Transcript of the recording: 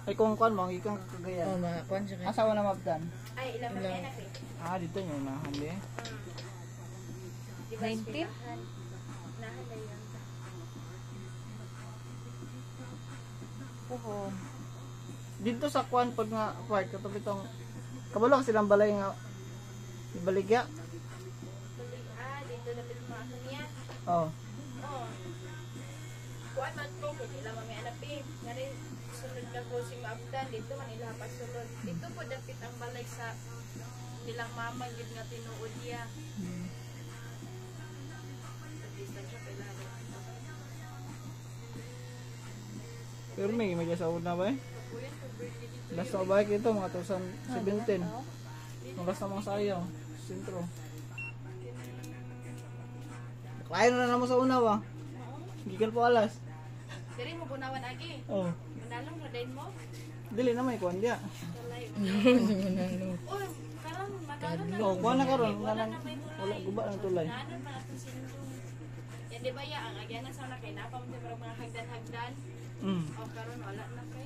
Ay kung kuan mo, ikang kagayan. Oh, kuan siya kay. Asawa na mabdan. Ay, ilang Ilang. anak eh. Ah, dito yung unahan di. Di ba 19? eskwelahan? Nahalay yan. Oo. Dito sa kuan pag nga part katabi tong kabalo silang balay nga ibaligya. Dito na pito mga kanya. Oh. Oo. Kuan man ko, kung ilang may anak eh. Nga rin, sunod ka ko si Maabdan, dito Manila pa sulod. Dito po dapit ang balay sa nilang mama, yun nga tinuod niya. Dito siya kailangan. Pero may sa una ba eh? Kuya, kung birthday dito. Last na ba ito mga 2017. Nung last na mga sayaw. Sintro. Kaya na naman sa una ba? Gikan po alas. Diri mo bunawan agi. Oh. Manalong na din mo. Dili na may kuan dia. Kalay. Manalo. Uy, karang madalong na. Oh, kuan na karon. Wala na may tulay. Wala guba ng tulay. Naanon man ato sinundong. Yan di ba ya ang agyan na sa nakay napam di ba mga hagdan-hagdan. Mm. O karon wala na kay.